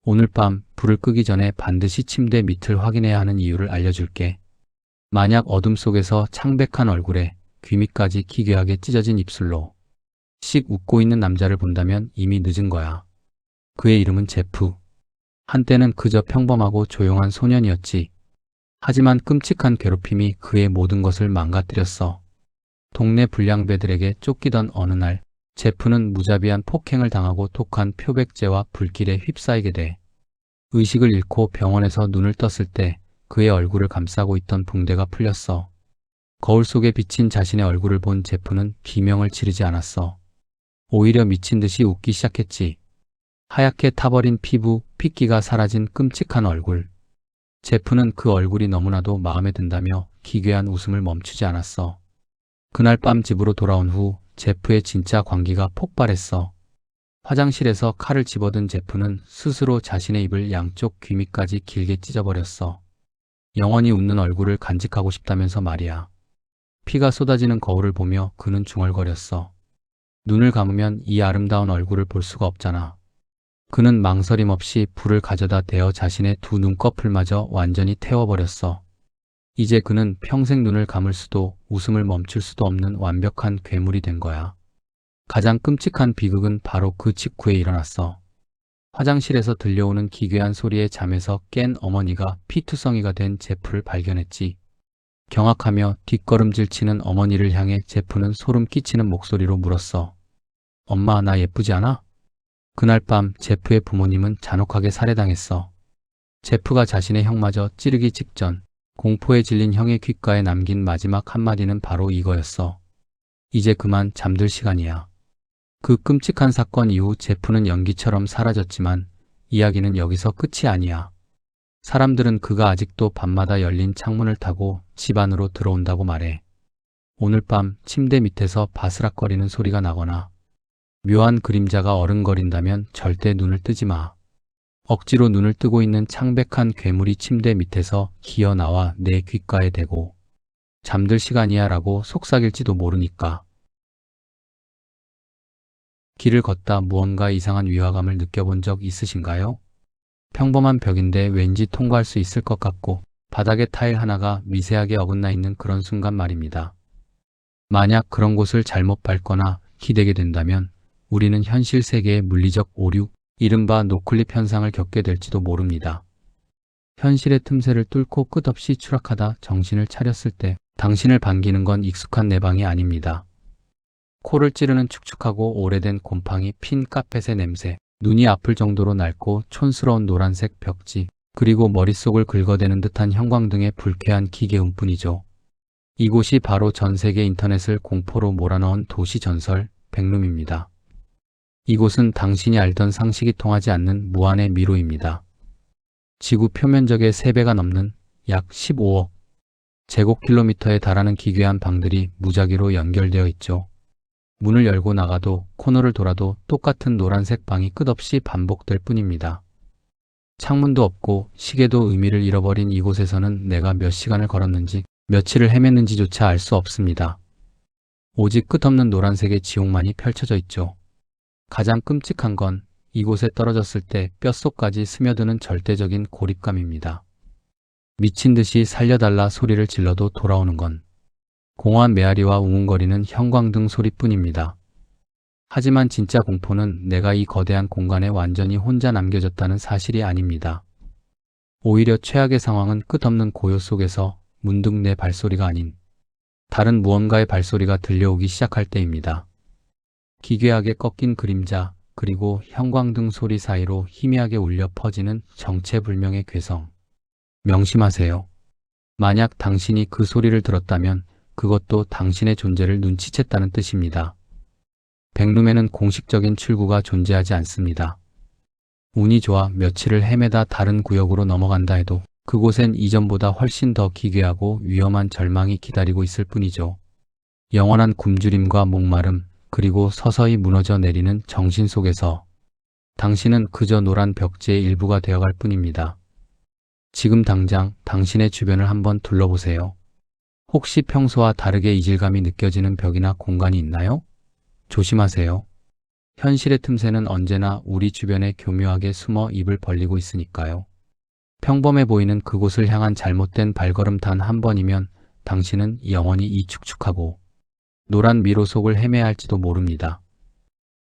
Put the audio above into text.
오늘 밤 불을 끄기 전에 반드시 침대 밑을 확인해야 하는 이유를 알려줄게. 만약 어둠 속에서 창백한 얼굴에 귀 밑까지 기괴하게 찢어진 입술로 씩 웃고 있는 남자를 본다면 이미 늦은 거야. 그의 이름은 제프. 한때는 그저 평범하고 조용한 소년이었지. 하지만 끔찍한 괴롭힘이 그의 모든 것을 망가뜨렸어. 동네 불량배들에게 쫓기던 어느 날, 제프는 무자비한 폭행을 당하고 독한 표백제와 불길에 휩싸이게 돼. 의식을 잃고 병원에서 눈을 떴을 때 그의 얼굴을 감싸고 있던 붕대가 풀렸어. 거울 속에 비친 자신의 얼굴을 본 제프는 비명을 지르지 않았어. 오히려 미친 듯이 웃기 시작했지. 하얗게 타버린 피부, 핏기가 사라진 끔찍한 얼굴. 제프는 그 얼굴이 너무나도 마음에 든다며 기괴한 웃음을 멈추지 않았어. 그날 밤 집으로 돌아온 후 제프의 진짜 광기가 폭발했어. 화장실에서 칼을 집어든 제프는 스스로 자신의 입을 양쪽 귀 밑까지 길게 찢어버렸어. 영원히 웃는 얼굴을 간직하고 싶다면서 말이야. 피가 쏟아지는 거울을 보며 그는 중얼거렸어. 눈을 감으면 이 아름다운 얼굴을 볼 수가 없잖아. 그는 망설임 없이 불을 가져다 대어 자신의 두 눈꺼풀마저 완전히 태워버렸어. 이제 그는 평생 눈을 감을 수도 웃음을 멈출 수도 없는 완벽한 괴물이 된 거야. 가장 끔찍한 비극은 바로 그 직후에 일어났어. 화장실에서 들려오는 기괴한 소리에 잠에서 깬 어머니가 피투성이가 된 제프를 발견했지. 경악하며 뒷걸음질 치는 어머니를 향해 제프는 소름 끼치는 목소리로 물었어. 엄마, 나 예쁘지 않아? 그날 밤 제프의 부모님은 잔혹하게 살해당했어. 제프가 자신의 형마저 찌르기 직전 공포에 질린 형의 귓가에 남긴 마지막 한마디는 바로 이거였어. 이제 그만 잠들 시간이야. 그 끔찍한 사건 이후 제프는 연기처럼 사라졌지만 이야기는 여기서 끝이 아니야. 사람들은 그가 아직도 밤마다 열린 창문을 타고 집 안으로 들어온다고 말해. 오늘 밤 침대 밑에서 바스락거리는 소리가 나거나 묘한 그림자가 어른거린다면 절대 눈을 뜨지 마. 억지로 눈을 뜨고 있는 창백한 괴물이 침대 밑에서 기어 나와 내 귓가에 대고 잠들 시간이야 라고 속삭일지도 모르니까. 길을 걷다 무언가 이상한 위화감을 느껴본 적 있으신가요? 평범한 벽인데 왠지 통과할 수 있을 것 같고 바닥에 타일 하나가 미세하게 어긋나 있는 그런 순간 말입니다. 만약 그런 곳을 잘못 밟거나 기대게 된다면 우리는 현실 세계의 물리적 오류, 이른바 노클립 현상을 겪게 될지도 모릅니다. 현실의 틈새를 뚫고 끝없이 추락하다 정신을 차렸을 때 당신을 반기는 건 익숙한 내방이 아닙니다. 코를 찌르는 축축하고 오래된 곰팡이 핀 카펫의 냄새, 눈이 아플 정도로 낡고 촌스러운 노란색 벽지, 그리고 머릿속을 긁어대는 듯한 형광등의 불쾌한 기계음뿐이죠. 이곳이 바로 전 세계 인터넷을 공포로 몰아넣은 도시 전설, 백룸입니다. 이곳은 당신이 알던 상식이 통하지 않는 무한의 미로입니다. 지구 표면적의 3배가 넘는 약 15억 제곱킬로미터에 달하는 기괴한 방들이 무작위로 연결되어 있죠. 문을 열고 나가도 코너를 돌아도 똑같은 노란색 방이 끝없이 반복될 뿐입니다. 창문도 없고 시계도 의미를 잃어버린 이곳에서는 내가 몇 시간을 걸었는지 며칠을 헤맸는지조차 알 수 없습니다. 오직 끝없는 노란색의 지옥만이 펼쳐져 있죠. 가장 끔찍한 건 이곳에 떨어졌을 때 뼛속까지 스며드는 절대적인 고립감입니다. 미친 듯이 살려달라 소리를 질러도 돌아오는 건 공허한 메아리와 웅웅거리는 형광등 소리뿐입니다. 하지만 진짜 공포는 내가 이 거대한 공간에 완전히 혼자 남겨졌다는 사실이 아닙니다. 오히려 최악의 상황은 끝없는 고요 속에서 문득 내 발소리가 아닌 다른 무언가의 발소리가 들려오기 시작할 때입니다. 기괴하게 꺾인 그림자, 그리고 형광등 소리 사이로 희미하게 울려 퍼지는 정체불명의 괴성. 명심하세요. 만약 당신이 그 소리를 들었다면 그것도 당신의 존재를 눈치챘다는 뜻입니다. 백룸에는 공식적인 출구가 존재하지 않습니다. 운이 좋아 며칠을 헤매다 다른 구역으로 넘어간다 해도 그곳엔 이전보다 훨씬 더 기괴하고 위험한 절망이 기다리고 있을 뿐이죠. 영원한 굶주림과 목마름, 그리고 서서히 무너져 내리는 정신 속에서 당신은 그저 노란 벽지의 일부가 되어갈 뿐입니다. 지금 당장 당신의 주변을 한번 둘러보세요. 혹시 평소와 다르게 이질감이 느껴지는 벽이나 공간이 있나요? 조심하세요. 현실의 틈새는 언제나 우리 주변에 교묘하게 숨어 입을 벌리고 있으니까요. 평범해 보이는 그곳을 향한 잘못된 발걸음 단 한 번이면 당신은 영원히 이 축축하고 노란 미로 속을 헤매야 할지도 모릅니다.